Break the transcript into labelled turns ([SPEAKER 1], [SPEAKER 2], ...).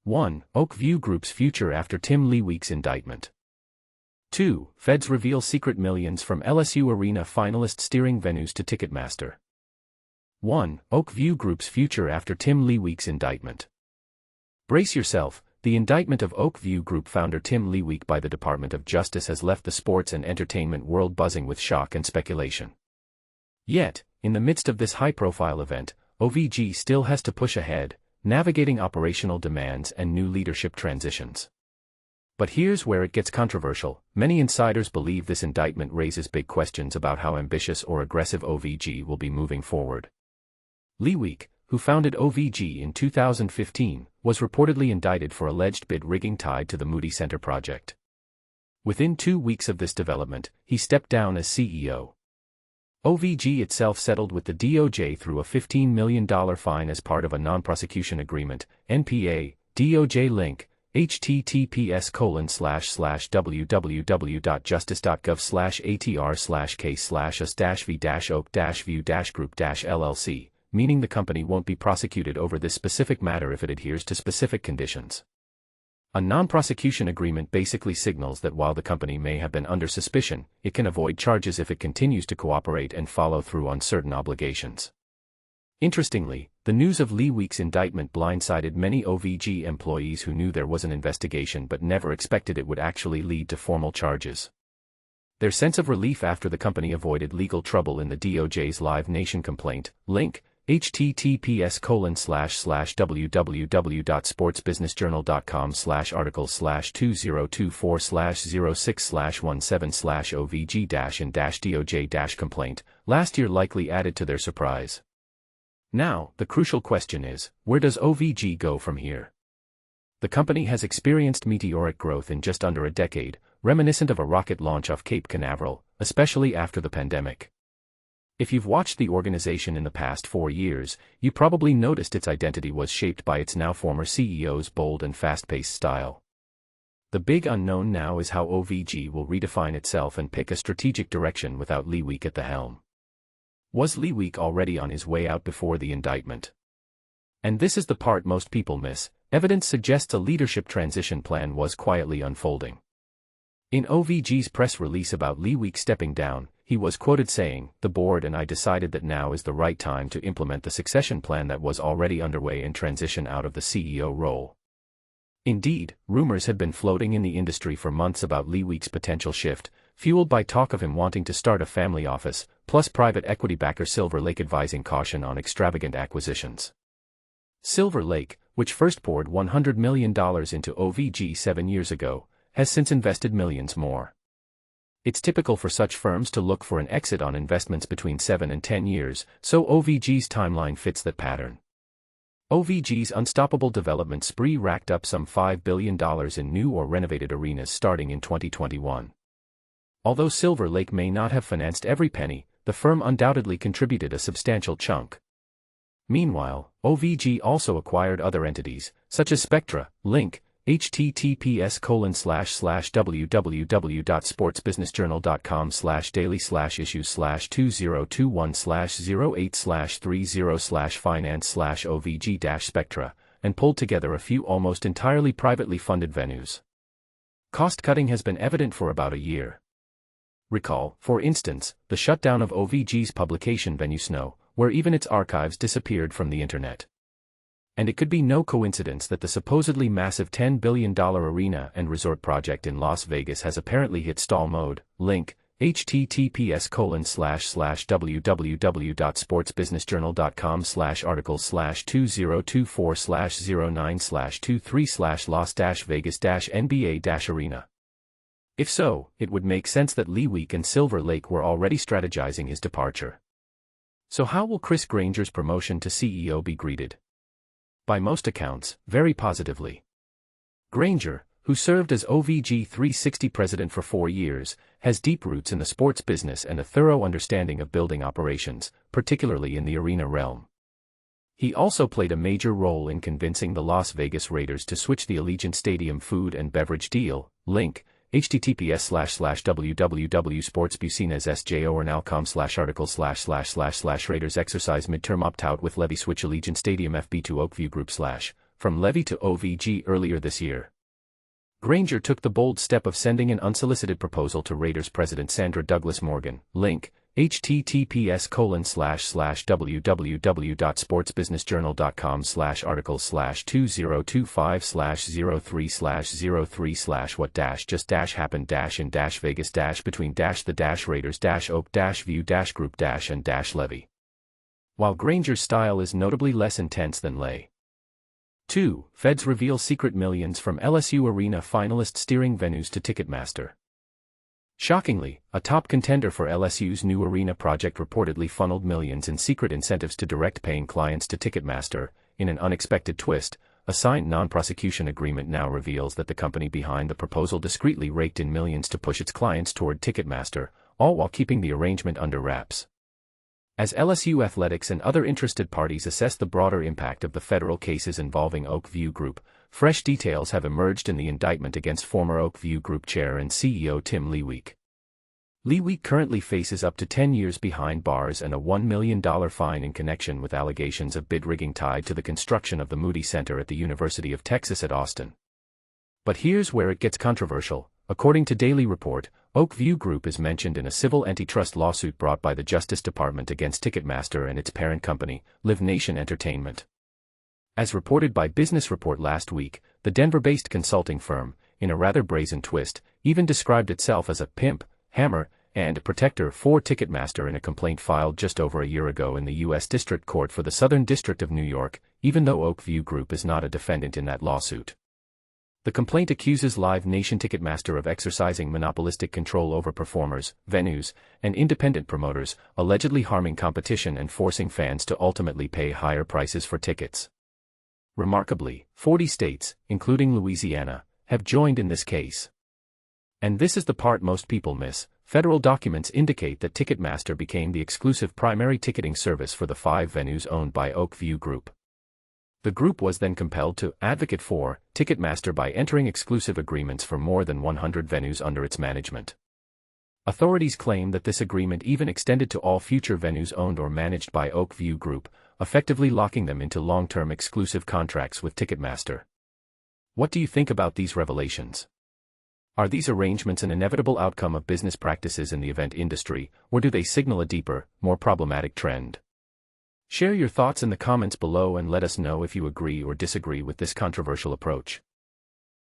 [SPEAKER 1] 1. Oakview Group's future after Tim Leiweke's indictment. 2. Feds reveal secret millions from LSU Arena finalist steering venues to Ticketmaster. 1. Oakview Group's future after Tim Leiweke's indictment. Brace yourself, the indictment of Oakview Group founder Tim Leiweke by the Department of Justice has left the sports and entertainment world buzzing with shock and speculation. Yet, in the midst of this high-profile event, OVG still has to push ahead, navigating operational demands and new leadership transitions. But here's where it gets controversial. Many insiders believe this indictment raises big questions about how ambitious or aggressive OVG will be moving forward. Leiweke, who founded OVG in 2015, was reportedly indicted for alleged bid rigging tied to the Moody Center project. Within 2 weeks of this development, he stepped down as CEO. OVG itself settled with the DOJ through a $15 million fine as part of a non-prosecution agreement, NPA, DOJ link, https://www.justice.gov/atr/case/us-v-oak-view-group-llc, meaning the company won't be prosecuted over this specific matter if it adheres to specific conditions. A non-prosecution agreement basically signals that while the company may have been under suspicion, it can avoid charges if it continues to cooperate and follow through on certain obligations. Interestingly, the news of Leiweke's indictment blindsided many OVG employees who knew there was an investigation but never expected it would actually lead to formal charges. Their sense of relief after the company avoided legal trouble in the DOJ's Live Nation complaint, link, https://www.sportsbusinessjournal.com/article/2024/06/17/OVG-in-DOJ-complaint, last year likely added to their surprise. Now, the crucial question is, where does OVG go from here? The company has experienced meteoric growth in just under a decade, reminiscent of a rocket launch off Cape Canaveral, especially after the pandemic. If you've watched the organization in the past 4 years, you probably noticed its identity was shaped by its now former CEO's bold and fast-paced style. The big unknown now is how OVG will redefine itself and pick a strategic direction without Leiweke at the helm. Was Leiweke already on his way out before the indictment? And this is the part most people miss. Evidence suggests a leadership transition plan was quietly unfolding. In OVG's press release about Leiweke stepping down, he was quoted saying, "The board and I decided that now is the right time to implement the succession plan that was already underway and transition out of the CEO role." Indeed, rumors had been floating in the industry for months about Leiweke's potential shift, fueled by talk of him wanting to start a family office, plus private equity backer Silver Lake advising caution on extravagant acquisitions. Silver Lake, which first poured $100 million into OVG 7 years ago, has since invested millions more. It's typical for such firms to look for an exit on investments between 7 and 10 years, so OVG's timeline fits that pattern. OVG's unstoppable development spree racked up some $5 billion in new or renovated arenas starting in 2021. Although Silver Lake may not have financed every penny, the firm undoubtedly contributed a substantial chunk. Meanwhile, OVG also acquired other entities, such as Spectra, Link, https://www.sportsbusinessjournal.com/daily/issues/2021/08/30/finance/OVG-Spectra, and pulled together a few almost entirely privately funded venues. Cost-cutting has been evident for about a year. Recall, for instance, the shutdown of OVG's publication venue Snow, where even its archives disappeared from the internet. And it could be no coincidence that the supposedly massive $10 billion arena and resort project in Las Vegas has apparently hit stall mode. Link, https://www.sportsbusinessjournal.com/article/2024/09/23/Las-Vegas-NBA-Arena. If so, it would make sense that Leiweke and Silver Lake were already strategizing his departure. So how will Chris Granger's promotion to CEO be greeted? By most accounts, very positively. Granger, who served as OVG 360 president for 4 years, has deep roots in the sports business and a thorough understanding of building operations, particularly in the arena realm. He also played a major role in convincing the Las Vegas Raiders to switch the Allegiant Stadium food and beverage deal. Link, https://www.sportsbusinessjournal.com/article/Raiders exercise midterm opt-out with levy switch Allegiant Stadium FB to Oakview Group/ from Levy to OVG earlier this year. Granger took the bold step of sending an unsolicited proposal to Raiders president Sandra Douglas Morgan. Link, https://www.sportsbusinessjournal.com/articles/2025/03/what-just-happened-in-view-group-and-levy. While Granger's style is notably less intense than Lay. 2. Feds reveal secret millions from LSU Arena finalist steering venues to Ticketmaster. Shockingly, a top contender for LSU's new arena project reportedly funneled millions in secret incentives to direct paying clients to Ticketmaster. In an unexpected twist, a signed non-prosecution agreement now reveals that the company behind the proposal discreetly raked in millions to push its clients toward Ticketmaster, all while keeping the arrangement under wraps. As LSU athletics and other interested parties assess the broader impact of the federal cases involving Oak View Group, fresh details have emerged in the indictment against former Oak View Group chair and CEO Tim Leiweke. Leiweke currently faces up to 10 years behind bars and a $1 million fine in connection with allegations of bid rigging tied to the construction of the Moody Center at the University of Texas at Austin. But here's where it gets controversial. According to Daily Report, Oak View Group is mentioned in a civil antitrust lawsuit brought by the Justice Department against Ticketmaster and its parent company, Live Nation Entertainment. As reported by Business Report last week, the Denver-based consulting firm, in a rather brazen twist, even described itself as a pimp, hammer, and protector for Ticketmaster in a complaint filed just over a year ago in the U.S. District Court for the Southern District of New York, even though Oak View Group is not a defendant in that lawsuit. The complaint accuses Live Nation Ticketmaster of exercising monopolistic control over performers, venues, and independent promoters, allegedly harming competition and forcing fans to ultimately pay higher prices for tickets. Remarkably, 40 states, including Louisiana, have joined in this case. And this is the part most people miss. Federal documents indicate that Ticketmaster became the exclusive primary ticketing service for the 5 venues owned by Oak View Group. The group was then compelled to advocate for Ticketmaster by entering exclusive agreements for more than 100 venues under its management. Authorities claim that this agreement even extended to all future venues owned or managed by Oak View Group, effectively locking them into long-term exclusive contracts with Ticketmaster. What do you think about these revelations? Are these arrangements an inevitable outcome of business practices in the event industry, or do they signal a deeper, more problematic trend? Share your thoughts in the comments below and let us know if you agree or disagree with this controversial approach.